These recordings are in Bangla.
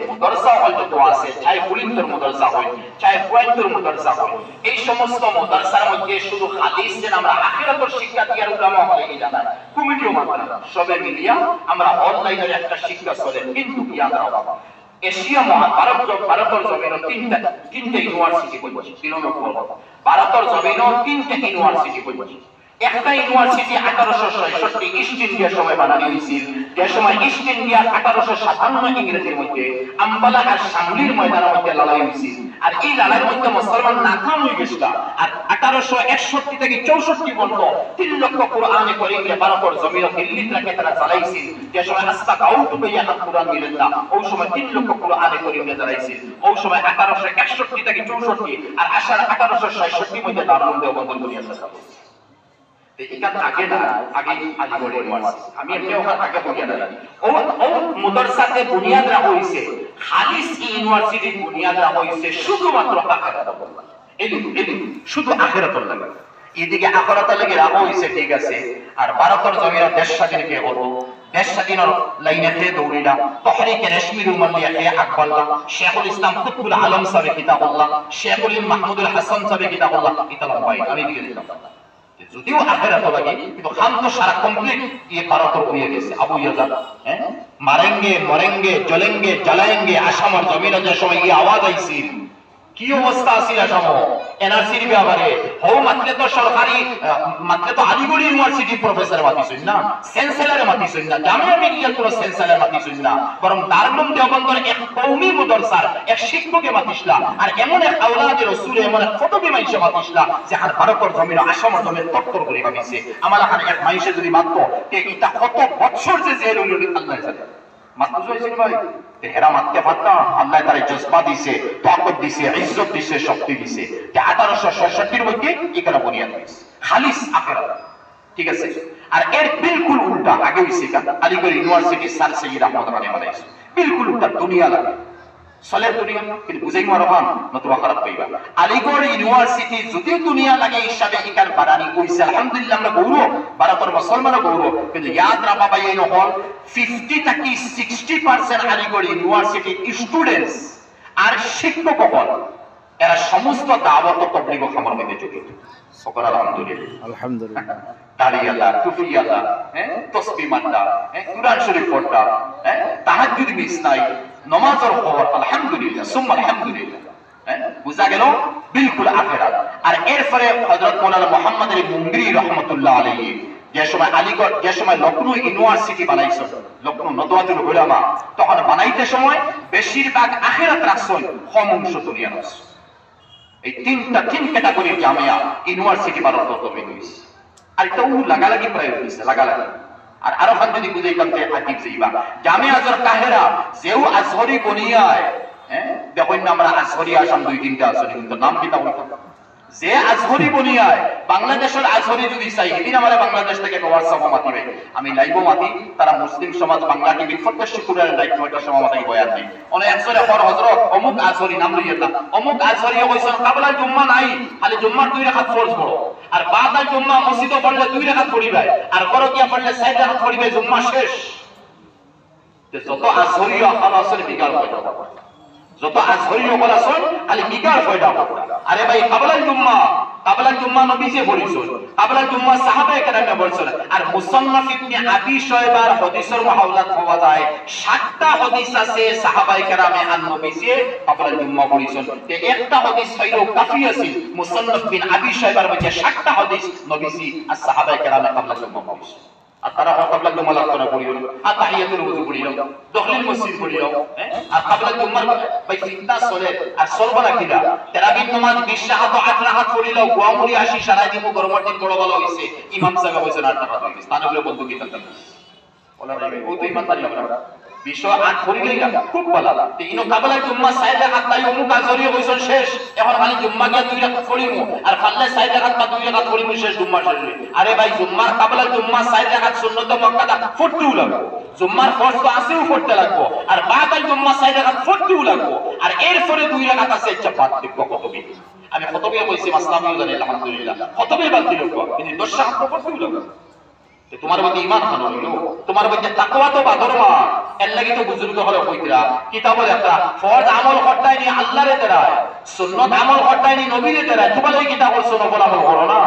মুদারসা হয়তো আছে, চাই পুলিন্তর মুদারসা হয়, চাই ফুয়াইন্তর মুদারসা হয়, এই সমস্ত মুদারসার মধ্যে শুধু হাদিস যেন আমরা আখিরাতের শিক্ষা দিয়ার উলামা হলে জানা কমিটিও মাত্র সবে মিলিয়া আমরা অনলাইনের একটা শিক্ষা চলে। কিন্তু ইয়াদ রাখো এশিয়া ভারতের জমিনে তিনটা ইউনিভার্সিটি বলছি, ভারতের জমিনে তিনটা ইউনিভার্সিটি বলছি। একটা ইউনিভার্সিটি 1866 ইস্ট ইন্ডিয়া সময় বানানো হয়েছিল, যে সময় ইস্ট ইন্ডিয়া 1857 ইংরেজির মধ্যে আম্বালা আর শামলির ময়দানের মধ্যে লড়াই হয়েছিল। আর এই লড়াইয়ের মধ্যে মুসলমান নাকাম হয়ে গেছিল। আর 1861 থেকে 64 পর্যন্ত 3 লক্ষ কোরআনে কারীম ভারতের জমিনে দিল্লি থেকে তারা চালাইছিল, যে সময় আস্তা কাউট পেয়ে হাত কোরআন মিলেন না, ওই সময় 3 লক্ষ কোরআনে কারীম চালাইছিল। ওই সময় 1861 থেকে 64 আর 1866 মধ্যে দারুল দেওবন্দ করিয়াছে। এখানে আগে না আগে আলিগড় ইউনিভার্সিটি আমি এমনি ওখানে আগে বলিয়া না ও মুদারসাতে বুনিয়াদ রাখা হইছে, হাদিস ইউনিভার্সিটির বুনিয়াদ রাখা হইছে শুধুমাত্র আখিরাত শুধু আখিরাতের লাগে। এদিকে আখিরাতের লাগে রাখা হইছে ঠিক আছে। আর ভারতের জমিনে দেশ স্বাধীন কে হলো, দেশ স্বাধীনের লাইনে খেয়ে দৌড়িলা, তহরিকে রেশমির উম্মালিয়া খেয়ে আকবাল্লা, শেখুল ইসলাম কুতুবুল আলম সাহেব কিতাবুল্লাহ, শেখুল মাহমুদুল হাসান সাহেব কিতাবুল্লাহ, কিতাব ভাই আমি দিয়ে দিলাম। যদিও আখিরাত লাগে কিন্তু খান তো সারা কমপ্লিট এই ভারতের হয়ে গেছে। আবু ইয়াজাদ মারেঙ্গে মরেঙ্গে জ্বলেঙ্গে জ্বালায়েঙ্গে আসামের জমিনে যে সময় এই আওয়াজ আইছিল, কি অবস্থা আছিল আসাম এনআরসির ব্যাপারে। হো মাত্রে তো সরকারি মাত্রে তো আলিগড় ইউনিভার্সিটি প্রফেসর মাতিছেন না, চ্যান্সেলর মাতিছেন না, জামিয়া মিলিয়ার কোন চ্যান্সেলর মাতিছেন না, বরং দারুল দেওবন্দের এক কওমি মুদারসার এক শিক্ষককে মাতিছলা। আর এমন এক আওলাদে রাসূল এমন এক ফতোবি মাইশে মাতিছলা যে আর ভারতের জমিনে আসামের জমিনে তত্তর করে ভাবিছে। আমার এখানে এক মাইশে যদি মাত্র এটা কত বছর যে জেল হইল আল্লাহ জানে। মাত্র হইছে ভাই হেরা মারতে পারতাম, আল্লাহ তার জজবা দিছে, তাকত দিছে, ইজ্জত দিছে, শক্তি দিছে। যে 1866 মধ্যে এখানে বুনিয়াদ হয়েছে খালিস আখিরাত, ঠিক আছে। আর এর বিলকুল উল্টা আগে হইছে আলিগড় ইউনিভার্সিটি স্যার সৈয়দ আহমদ রানী বানাইছে, বিলকুল উল্টা দুনিয়া লাগে সলের দুনিয়া কিন্তু বুঝাই মারবান নতুবা খারাপ পাইবা। আলিগড় ইউনিভার্সিটি যদি দুনিয়া লাগে হিসাবে এখানে বানানি হইছে, আলহামদুলিল্লাহ আমরা গৌরব, ভারতের মুসলমানও গৌরব। কিন্তু ইয়াদ রাখা পাই এই নহল 50 থেকে 60% আলিগড় ইউনিভার্সিটি স্টুডেন্টস আর শিক্ষক হল এরা সমস্ত দাওয়াত ও তাবলীগ খামার মধ্যে জড়িত। সকল আলহামদুলিল্লাহ আলহামদুলিল্লাহ। দাড়িয়ালা টুপিয়ালা তসবিহ মান্ডা কুরআন শরীফ পড়া তাহাজ্জুদ মিস নাই নামাজের খবর আলহামদুলিল্লাহ সুম্মা আলহামদুলিল্লাহ। বুঝা গেল বিলকুল আখিরাত। আর এরপরে হযরত মাওলানা মুহাম্মদ আলী মুঙ্গিরি রাহমাতুল্লাহ আলাইহি যে সময় আলিগড় যে সময় লখনৌ ইউনিভার্সিটি বানাইছে, লখনৌ নদওয়াতুল উলামা, তখন বানাইতে সময় বেশিরভাগ আখিরাত রাখছেন, কম অংশ দুনিয়া রাখছেন। এই তিন ক্যাটাগরির জামিয়া ইউনিভার্সিটি ভারতের তৈরি হয়েছে। আর এটাও লাগালাগি প্রায় হয়েছে লাগালাগি। আর আরো খান যদি বুঝাই কান্তে আকিব যাইবা জামিয়া আজর কাহেরা যেও আজহরি বনিয়ায় দেখুন না আমরা আজহরি আসাম 2-3টা আছে কিন্তু নাম কি তা বলতো যে আজহরি বনিয়ায় বাংলাদেশের আজহরি যদি চাই এদিন আমরা বাংলাদেশ থেকে হোয়াটসঅ্যাপ মাতিবে, আমি লাইভও মাতি, তারা মুসলিম সমাজ বাংলা টিভি প্রত্যেক শুক্রবারের লাইভ একটা সময় মাতাই বয়ান নেই। অনেক একজনে পর হযরত অমুক আজহরি নাম লইয়া না, অমুক আজহরি কইছেন কাবলা জুম্মা নাই, খালি জুম্মার 2 রাকাত ফরজ পড়ো, আর বাদা জুম্মা মসজিদে পড়লে 2 রাকাত পড়িবে, আর গরকিয়া পড়লে 4 রাকাত পড়িবে, জুম্মা শেষ। তে যত আজহরি আলাসল বিগার পয়দা করে, যত আজহরি ওলাসল খালি বিগার পয়দা করে। আরে ভাই কাবলাল জুম্মা নবীজি বলেছেন, কাবলাল জুম্মা সাহাবায়ে কেরামে বলেছেন। আর মুসান্নাফ ইবনে আবি শায়বার হাদিসের মুহাওলাত পাওয়া যায় 60টা হাদিস আছে সাহাবায়ে কেরামে আর নবীজি কাবলাল জুম্মা বলেছেন। তে একটা হাদিস হইলো কাফি আছে, মুসান্নাফ বিন আবি শায়বার মধ্যে 60টা হাদিস নবীজি আর সাহাবায়ে কেরামে কাবলাল জুম্মা বলেছেন। আর তারা কাবলাল জুম্মা লাগানো পড়িল, আর তাহিয়াতুল ওযু পড়িল, দখলের মসজিদ পড়িল, আর কাবলাল জুম্মার ভাই ফিতনা চলে আর সরবলা কিলা তারাবির নামাজ 20 রাকাত 8 রাকাত পড়িল, গোয়ামুড়ি 80 সারাই দিব গরমের দিন বড় ভালো হইছে, ইমাম সাহেব কইছেন 8 রাকাত হইছে, তানবরে বন্ধু কি করতে বলা রে ও তো ইমান পারি আমরা 208 পড়িলেই না খুব ভালো। তে ইনো কাবলাল জুম্মা 4 রাকাত তাই অমুক আজরিয়ে কইছেন শেষ, এখন খালি জুম্মা গিয়া 2 রাকাত পড়িমু, আর ফাল্লে 4 রাকাত বা 2 রাকাত পড়িমু শেষ, জুম্মা শেষ। আরে ভাই জুম্মার কাবলাল জুম্মা 4 রাকাত সুন্নত মুআক্কাদা ফুটতেও লাগবে, জুম্মার ফরজ তো আছেও ফুটতে লাগবে, আর বাদাল জুম্মা 4 রাকাত ফুটতেও লাগবে, আর এরপরে 2 রাকাত আছে ইচ্ছা পার্থক্য কত বেশি। আমি খতবে কইছি মাসলামিও জানি আলহামদুলিল্লাহ, খতবে বাদ দিল কিন্তু 10 রাকাত ফুটতেও লাগবে। তোমার মধ্যে ঈমান হানো হইলো, তোমার মধ্যে তাকওয়া তো বাদরমা, এর লাগি তো বুজুর্গ হলো কইতরা কিতাবে লেখা ফরজ আমল করতাই নি আল্লাহরে দেরায় সুন্নাত আমল করতাই নি নবীরে দেরায় তোমাদের কিতাব সুন্নাত আমল করো না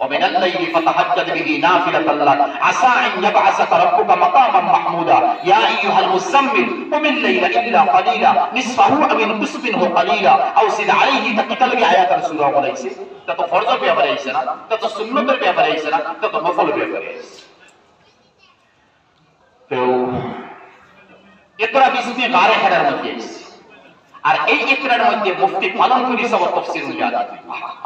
ومن الليل فتهجد به نافلة لك عسى أن يبعثك ربك مقاما محمودا يا أيها المزمل قم الليل إلا قليلا نصفه أو انقص منه قليلا أو زد عليه تقتل بآيات رسول الله عليه وسلم تتو فرض بیا بریسه نا تتو سنت بیا بریسه نا تتو نفل بیا بریسه تو ইকরা বিসমি গারে হেডার মধ্যে আর এই ইকরার মধ্যে মুফতি পালন করি সব তাফসীর উল্লেখ আছে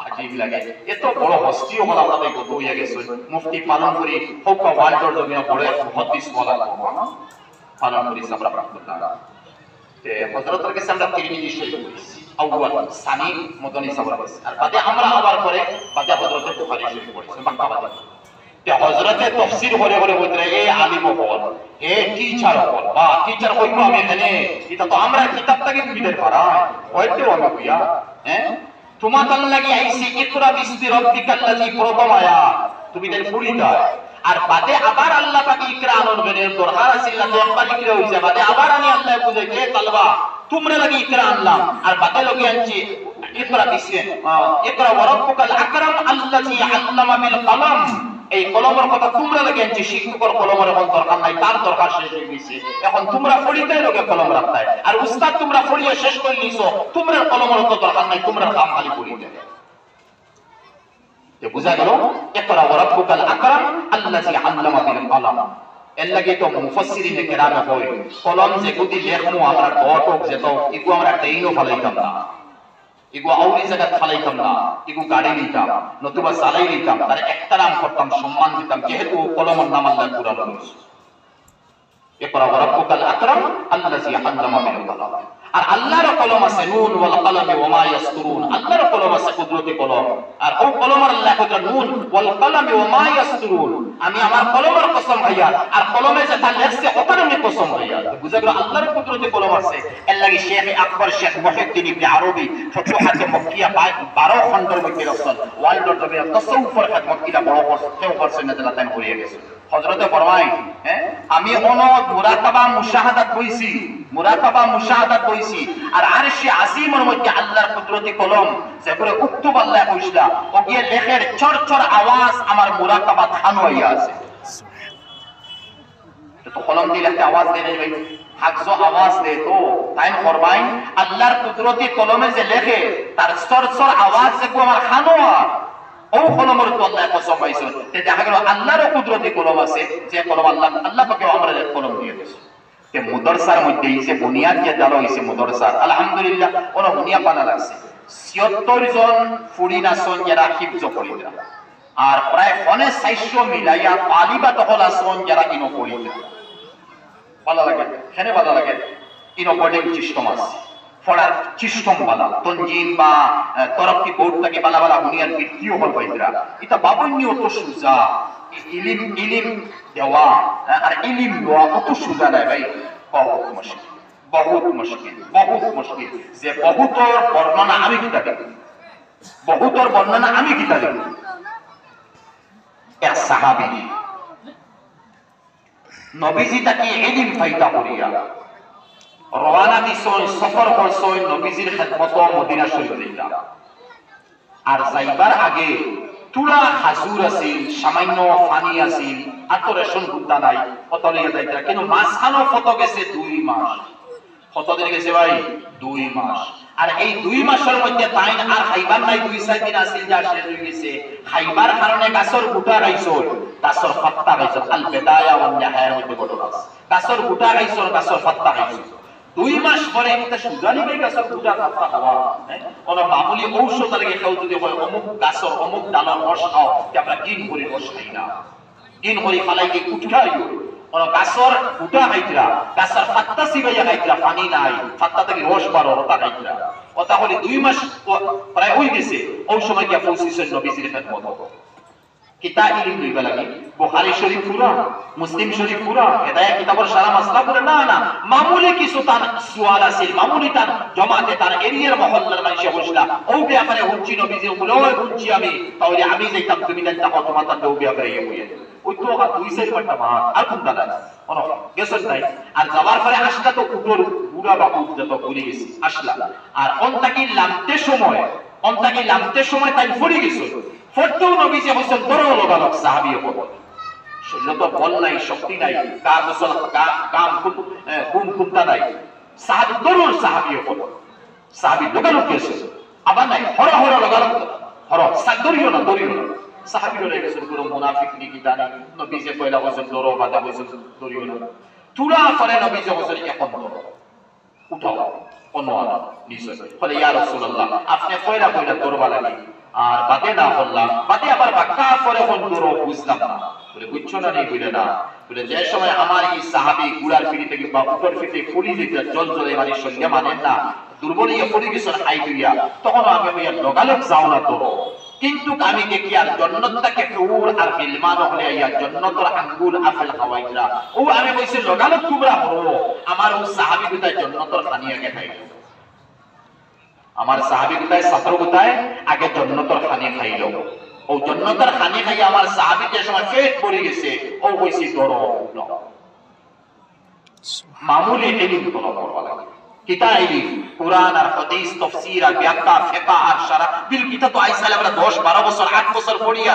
আজীব লাগে এত বড় হস্তিও হল আমাদের গত হয়ে গেছে মুফতি পালন করি হোকা ওয়ার্ল্ডর জমিনে বড় হাদিস বলা পালন করি সব প্রাপ্ত তারা তে হযরতের কাছে আমরা তিরমিজি শরীফ পড়ছি আউয়াল সানি মদনী সবর আর বাদে আমরা আবার পরে বাদে হযরতের বুখারী শরীফ পড়ছি মক্কা বাদে তে হযরতে তাফসীর করে করে বলতে এই আলিম হল এ টিচার হল বা টিচার কইব আমি এখানে এটা তো আমরা কিতাব থেকে বিদের পারা হয়তো আমি কইয়া হ্যাঁ তোমাদের লাগি আইছি ইকরা বিসমি রাব্বিকাল্লাযী প্রথম আয়াত তুমি দেন পড়িতা আর বাদে আবার আল্লাহ পাক ইকরা আনবেন দরকার আছে না তো একবার ইকরা হইছে বাদে আবার আমি আল্লাহ বুঝাই কে তালবা তোমরা লাগি ইকরা আনলাম আর বাদে লগি আনছি ইকরা বিসমি ইকরা ওয়া রাব্বুকাল আকরাম আল্লাযী আল্লামা বিল কলম এই কলমের কথা তোমরা লাগে আনছি শিক্ষকের কলমের এখন দরকার নাই তার দরকার শেষ হয়ে গেছে এখন তোমরা পড়িতেই লোকে কলম রাখতাই আর উস্তাদ তোমরা পড়িয়ে শেষ করে নিছো তোমরা কলমের তো দরকার নাই তোমরা কাম খালি পড়িতে যে বুঝা গেল ইকরা ওয়া রাব্বুকাল আকরাম আল্লাযী আল্লামা বিল কলম এর লাগে তো মুফাসসিরিন কেরাম কয় কলম যে গতি লেখমু আমরা ডটক যেত ইগু আমরা দেইনো ফলাইতাম না ইগু আউরি জায়গা ফলাইতাম না ইগু গাড়ি নিতাম নতুবা চালাই নিতাম তার ইহতিরাম করতাম সম্মান দিতাম যেহেতু কলমের নাম আল্লাহ কুরআন বলেছে ইকরা ওয়া রাব্বুকাল আকরাম আল্লাযী আল্লামা বিল কলম আর আল্লাহর কলম আছে নুন ওয়াল কলমি ওয়া মা ইয়াসতুরুন আল্লাহর কলম আছে কুদরতি কলম আর ও কলমের আল্লাহ কইতা নুন ওয়াল কলমি ওয়া মা ইয়াসতুরুন আমি আমার কলমের কসম ভাইয়া আর কলমে যে তা লেখছে ওটার আমি কসম ভাইয়া বুঝা গেল আল্লাহর কুদরতি কলম আছে এর লাগি শেখ আকবর শেখ মুহিউদ্দিন ইবনে আরবি ফুতুহাত মক্কিয়া 12 খণ্ডের মধ্যে রাসূল ওয়ার্ল্ডের জমিনে তাসাউফের খাদমত কিলা বড় করছে না যেটা তাই করিয়ে গেছে হযরতে ফরমাই হ্যাঁ আমি কোন মুরাকাবা মুশাহাদাত কইছি মুরাকাবা মুশাহাদাত কইছি আর আরশে আজিমের মধ্যে আল্লাহর কুদরতি কলম যে করে উক্তব আল্লাহ কইছলা ও গিয়ে লেখের চরচর আওয়াজ আমার মুরাকাবা খানো হইয়া আছে তো কলম দিয়ে একটা আওয়াজ দেয় ভাই হাকজো আওয়াজ দেয় তো তাই ফরমাই আল্লাহর কুদরতি কলমে যে লেখে তার চরচর আওয়াজ যে আমার খানো ও কলমের তো আল্লাহ কসম পাইছেন তে দেখা গেল আল্লাহর কুদরতি কলম আছে যে কলম আল্লাহ পাকে আমরা কলম দিয়ে দিয়েছে তে মুদরসার মধ্যে এই যে বুনিয়াদ যে দালো হইছে মুদরসার আলহামদুলিল্লাহ ওরা বুনিয়া পানা লাগছে ৭৬ জন ফুরিনাসন যারা হিফজ করিরা আর প্রায় ৪৫ মিলাইয়া তালিবা তহল আসন যারা ইনো করিরা ভালো লাগে এখানে ভালো লাগে ইনো কোডিং সিস্টেম আছে ফলার সিস্টেম বালা তনজিম বা তরফি বোর্ড থেকে বালা বালা বুনিয়াদ ভিত্তিও হল কইরা এটা বাবুনি অত সুজা ইলিম দেওয়া আর ইলিম দেওয়া অত সুজা নাই ভাই বহুত মুশকিল যে বহুতর বর্ণনা আমি কিতা দেব বহুতর বর্ণনা আমি কিতা দেব এক সাহাবী নবীজি তাকে ইলিম ফাইদা করিয়া রওনা দিছন সফর করছন নবীজির খিদমত মদিনা শরীফে আর যাইবার আগে তুলা খাজুর আছিল সামান্য পানি আছিল আর তো রেশন গুদা নাই অতলিয়া যাইতা কিন্তু মাসখানো ফত গেছে 2 মাস কত দিন গেছে ভাই 2 মাস আর এই 2 মাসের মধ্যে তাইন আর খাইবার নাই 2-4 দিন আছিল যা শেষ হয়ে গেছে খাইবার কারণে গাছর গুটা গাইছল গাছর পাতা গাইছল আল বিদায়া ওয়ান নিহায়ার মধ্যে ঘটনা গাছর গুটা গাইছল গাছর পাতা গাইছল 2 মাস পরে এটা সুদানি ভাই গাছর গুটা পাতা খাওয়া কোন মামুলি ঔষধ লাগে খাও যদি হয় অমুক গাছর অমুক ডালার রস খাও যে আমরা কিন করে রস খাই না কিন করে ফালাইকে কুটখাইও কোন গাছর গুটা খাইতরা গাছর পাতা সিবাইয়া খাইতরা পানি নাই পাতা থেকে রস বারো ওটা খাইতরা ওটা হলে 2 মাস প্রায় হই গেছে ওই সময় কি পৌঁছিছেন নবীজির খিদমত কিতাব ইলম লইবা লাগে বুখারী শরীফ পুরা মুসলিম শরীফ পুরা হেদায়েত কিতাবের সারা মাসলা পুরা না মামুলি কিছু তার সুয়াল আছে মামুলি তার জমাতে তার এরিয়ার মহল্লার মানুষ বসলা ও ব্যাপারে হুঁচি নবীজি বলে ওই হুঁচি আমি তাহলে আমি যাইতাম তুমি জানতা কত মাথা দেও ব্যাপারে হইয়ে ওই তো দুই সাইড পাটা ভাত আর কোনটা নাই অন গেছেন নাই আর যাওয়ার পরে আসলা তো উপর বুড়া বাবু যত ঘুরে গেছি আসলা আর অন্তাকি লামতে সময় তাই ফুরি গেছে ফটো নবীজি হোসেন বড় লোক সাহাবী হল শরীরে তো বল নাই শক্তি নাই কার গোসল কাম কুমতা নাই সাহাবী তরুণ সাহাবী হল সাহাবী লোকালোক গেছে আবার নাই হর হর লোকালোক হর সাদরিও না সাহাবী হলে গেছে পুরো মুনাফিক নি কি জানি নবীজি কইলা হোসেন দরো বাদা হোসেন দরিও না তুলা করে নবীজি হোসেন এখন উঠাও অনওয়ালা নিশ্চয় বলে ইয়া রাসূলুল্লাহ আপনি কইলা দরবা লাগি আর বাদে না বললাম বাদে আবার বাক্কা করে কোন দরো বুঝলাম না বলে বুঝছো না নেই বলে না বলে যে সময় আমার এই সাহাবী গুড়ার ফিরি থেকে বা উপর ফিরে ফুলি দিতে জল জলে মানে সঙ্গে মানেন না দুর্বলিয়ে পড়ে গেছেন হাই দিয়া তখন আমি হইয়া লগালগ যাও না তো কিন্তু আমি দেখি আর জান্নাতটাকে হুর আর গিলমান হলে ইয়া জান্নাতের আঙ্গুল আপেল খাওয়াইরা ও আমি কইছি লগালগ তোমরা হলো আমার ও সাহাবী গুতায় জান্নাতের খানিয়া খাইলো আমার সাহাবী গুতায় ছাত্র গুতায় আগে জান্নাতের খানি খাইলো ও জান্নাতের খানি খাই আমার সাহাবী যে সময় পেট পড়ে গেছে ও কইছি ধরো মামুলি ইলম তো করবা লাগে কিতাব ইলম কুরআন আর হাদিস তাফসীর আর ব্যাখ্যা ফিকহ আর শরহ বিল কিতাব তো আইসালে আমরা 10 12 বছর 8 বছর পড়িয়া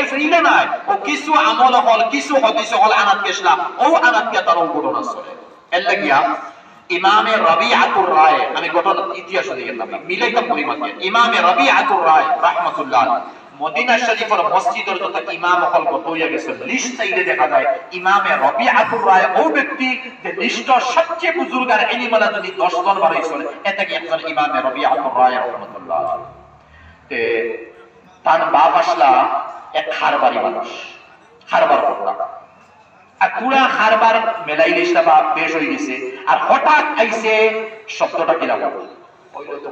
এফরিনা নাই ও কিছু আমল হল কিছু হাদিস হল আনাত কেশলা ও আনাত কে তার ঘটনা চলে এর লাগিয়া ইমামে রবিআতুর রায় আমি ঘটনা ইতিহাস দিয়ে গেলাম মিলাইতাম পরিমাণ ইমামে রবিআতুর রায় রাহমাতুল্লাহ মদিনা শরীফের মসজিদের যত ইমাম হল কত হইয়া গেছে লিস্ট চাইলে দেখা যায় ইমামে রবিআতুর রায় ও ব্যক্তি যে লিস্ট সবচেয়ে বুজুর্গ আর ইলমালা যদি 10 জন বাড়াইছিল এটা কি একজন ইমামে রবিআতুর রায় রাহমাতুল্লাহ তে তার বাপ আসলা এক খারবারি মানুষ খারবার করতা আর পুরা খারবার মেলাই লিস্টটা বা বেশ হয়ে গেছে আর হঠাৎ আইছে শব্দটা কি লাগা ওইলো তো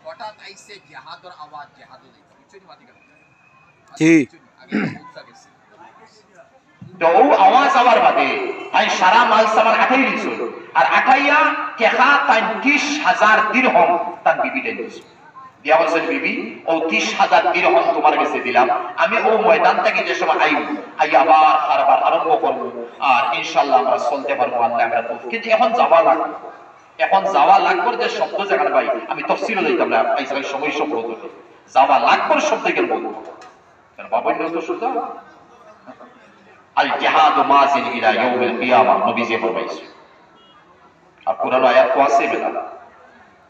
হঠাৎ আইছে জিহাদের আওয়াজ জিহাদুল জি তো ও আওয়াজ আবার বাদে তাই সারা মাল সামান আঠাই দিছো আর আঠাইয়া কেহা তাই 30000 দিরহাম তার বিবি দেন দিয়া বলছেন বিবি ও 30000 দিরহাম তোমার কাছে দিলাম আমি ও ময়দান থেকে যে সময় আই আবার খারবার আরম্ভ করব আর ইনশাআল্লাহ আমরা চলতে পারবো আল্লাহ আমরা তো কিন্তু এখন যাওয়া লাগবে যে শব্দ জায়গা ভাই আমি তাফসীরে যাইতাম না আইসাই সময় শব্দ হতো যাওয়া লাগবে শব্দ কেন বলবো কারণ বাবা তো শুনতো আল জিহাদ মাজিন ইলা ইয়াউমিল কিয়ামা নবীজি ফরমাইছে আর কোরআন আয়াত তো আছে বেলা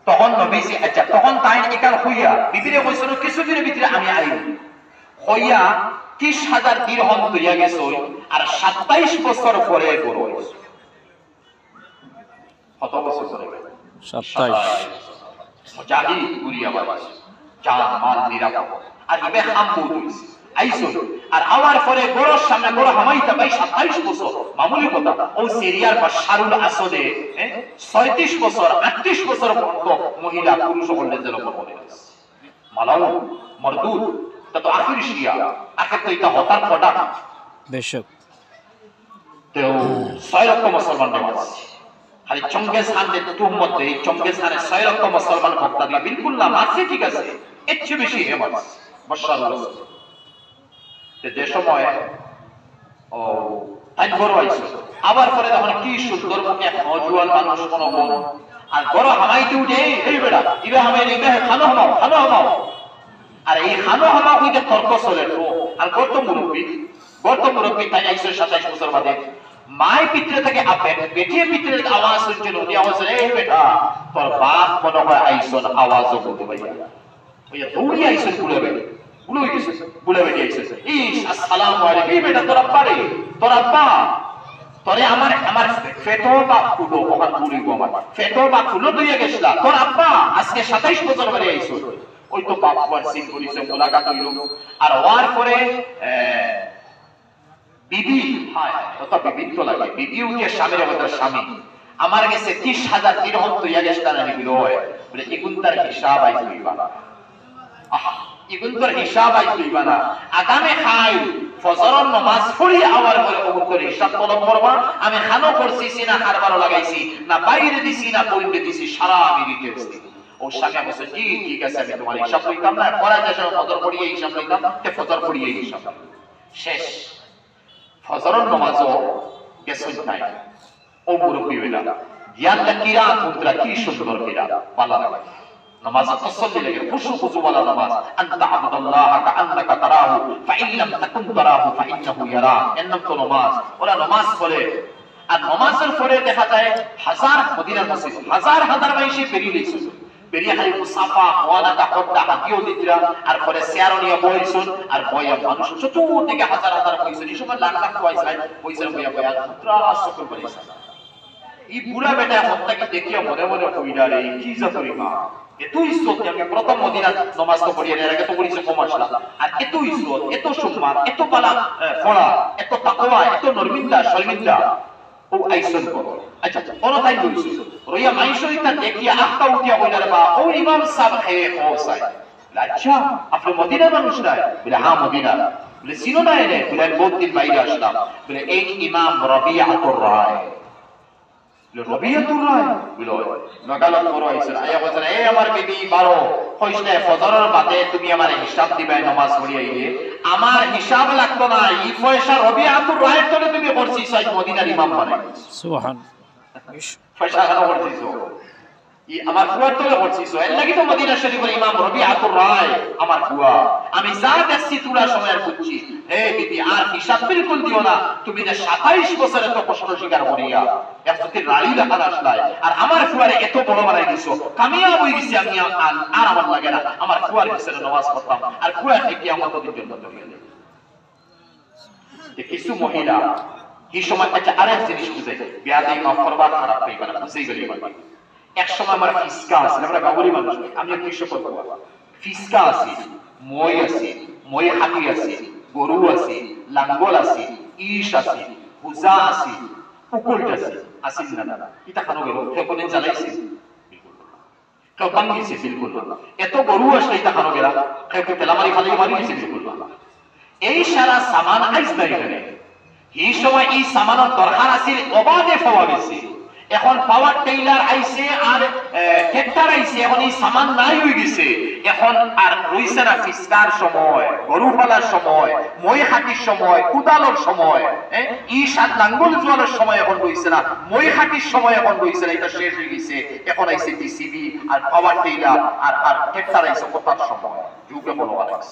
তখন নবীজি আচ্ছা তখন তাই একাল হইয়া বিবিরে কইছিল কিছুদিনের ভিতরে আমি আইব হইয়া 30000 দিরহাম দিয়া গেছে আর 27 বছর পরে বড় হইছে কত বছর পরে 27 মুজাহিদ গুরিয়া বাবাস জান মাল নিরাপদ আর ইবে হামবু হইছে আইছো আর আওয়ার পরে গরর সামনে গরর হামাইতা ভাই 27 বছর মামুলি কথা ও সিরিয়ার বাশারুল আসাদে 36 বছর 38 বছর পর্যন্ত মহিলা পুরুষ বললে যেন বলে মালাউ মরদুদ তা তো আখির শিয়া আখির তো এটা হতার ফটা বেশক তো 6 লক্ষ মুসলমান আছে খালি চঙ্গেজ খানের তুহমত দেই চঙ্গেজ খানের 6 লক্ষ মুসলমান হত্যা দিয়ে বিলকুল না মারছে ঠিক আছে এর চেয়ে বেশি হেমত বাশারুল আসাদ যে সময় ও তাই বড় হইছে আবার পরে তখন কি সুন্দর মুখে এক নওজোয়ান মানুষ কোন কোন আর বড় হামাইতে উঠে এই বেটা ইবে হামাই ইবে খানো হামাও আর এই খানো হামা হইতে তর্ক চলে তো আর গর্ত মুরব্বি তাই আইছে 27 বছর বাদে মাই পিতরে থেকে আপে বেটিয়ে পিতরে আওয়াজ শুনছিল উনি আওয়াজ এই বেটা তোর বাপ মনে হয় আইছন আওয়াজও করতে পাইয়া ওই দৌড়ি আইছন পুরো বেটা বুলে বেটি আইছে ইস আসসালামু আলাইকুম এই বেটা তোর আব্বা তোরে আমার ফেটো বা ফুলো ওখান পুরি গো আমার ফেটো বা ফুলো দিয়ে গেছলা তোর আব্বা আজকে 27 বছর পরে আইছো ওই তো বাপ ওয়ার সিন করিছে মুলাকাত হইল আর ওয়ার পরে বিবি হায় কত বিবিত্ব লাগে বিবি উঠে স্বামীর আমাদের স্বামী আমার কাছে 30000 দিরহাম তো ইয়া গেছলা না নিবিল হয় বলে এগুনতার হিসাব আই হইবা ইগুনতর হিসাব আই হইবা না আগামে খাই ফজরের নামাজ পড়ি আবার পরে ওগুর হিসাব তলব করবা আমি খানো করছি সিনা খারবারও লাগাইছি না বাইরে দিছি না বইতে দিছি সারা মিনিটে ও সামনে বসে জি ঠিক আছে আমি তোমার হিসাব লইতাম না পড়া যে ফজর পড়িয়ে হিসাব লইতাম তে ফজর পড়িয়ে হিসাব শেষ ফজরের নামাজও গেছেন নাই ও মুরব্বী হইলা জ্ঞানটা কিরা মুদ্রা কি সুন্দর কিরা ভালো লাগে নামাজ তাসাল্লি লাগে খুশু খুশু ওয়ালা নামাজ আনতা আবুদাল্লাহ কাআন্নাকা তারাহু ফাইন লাম তাকুন তারাহু ফাইন্নাহু ইয়ারা এন্নাম তো নামাজ ওরা নামাজ পড়ে আর নামাজের পরে দেখা যায় হাজার মদিনার মসজিদ হাজার হাজার মাইশে বেরিয়ে গেছে বেরিয়ে খালি মুসাফা ওয়ালাটা কবদা হাতিও দিতরা আর পরে শেয়ারনিয়া বইছুন আর বয়া মানুষ চতুর্দিকে হাজার হাজার পয়সা এই সময় লাখ লাখ পয়সা বয়া বয়া পুরা সকল পয়সা এই বুড়া বেটা হত্যাকে দেখিয়া মনে মনে কইরা রে কি জাতরি মা এত ইজ্জত আমি প্রথম মদিনা নামাজ তো পড়ি এর আগে তো পড়িছে কমাসলা আর এত ইজ্জত এত সম্মান এত বালা পড়া এত তাকওয়া এত নরমিন্দা শর্মিন্দা ও আইসন করো আচ্ছা কোন তাই বলছিস রইয়া মাইশরিতা দেখিয়া আত্মা উঠিয়া কইলা বা ও ইমাম সাহেব হে ও সাই আচ্ছা আপনি মদিনা মানুষ না বলে হ্যাঁ মদিনা বলে চিনো না এনে বলে বহুত দিন বাইরে আসলাম বলে এই ইমাম রবিআতুর রায় রবিআতুর রায় বলে নগালত বড় আইছে আয়া বলেন এই আমার বিবি 12 কইছলে ফজরের বাদে তুমি আমারে হিসাব দিবে নামাজ পড়িয়ে আমার হিসাব লাগতো না এই পয়সা রবিআতুর রায়ের তলে তুমি করছিস সাই মদিনার ইমাম বানাই সুবহানাল্লাহ পয়সা কেন করছিস ই আমার ফুয়ার তলে করছিস এর লাগি তো মদিনা শরীফের ইমাম রবিআতুর রায় আমার ফুয়া আমি যা দেখছি তুলা সময়ের বুঝছি হে বিবি আর হিসাব বিলকুল দিও না তুমি যে 27 বছর এত কষ্ট স্বীকার করিয়া একসাথে রাড়ি লাগার আসলাই আর আমার ফুয়ারে এত বড় বানাই দিছো কামিয়াব হই গেছি আমি আর আমার লাগে না আমার ফুয়ার পিছনে নামাজ পড়তাম আর ফুয়া থেকে আমার তো দিন বন্ধ হয়ে গেল যে কিছু মহিলা এই সময় একটা আরেক জিনিস বুঝে বিয়াদে মাফ করবার খারাপ হই গেল বুঝেই গেলি এক সময় আমার ফিসকা আছে আমরা গাবরি মানুষ আমি কৃষক করব ফিসকা আছে মই হাতি আছে গরু আছে লাঙ্গল আছে ইশ আছে হুজা আছে পুকুর আছে আসিন না এটা খানো গেল কোনে জ্বালাইছে কেউ ভাঙিছে বিলকুল এত গরু আসলে এটা খানো গেল কেউ তেলামারি খালি মারিছে বিলকুল এই সারা সামান আইস নাই এখানে এই সময় এই সামানের দরকার আছে অবাধে পাওয়া গেছে এখন পাওয়ার টেইলার আইছে আর ট্রাক্টর আইছে এখন এই সামান নাই হয়ে গেছে এখন আর রইছে না ফিসকার সময় গরু পালার সময় মই হাতির সময় কুদালোর সময় এই সাত লাঙ্গল জোয়ালের সময় এখন রইছে না মই হাতির সময় এখন রইছে না এটা শেষ হয়ে গেছে এখন আইছে ডিসিবি আর পাওয়ার টেইলার আর ট্রাক্টর আইছে কতার সময় যুগে বলো আলেক্স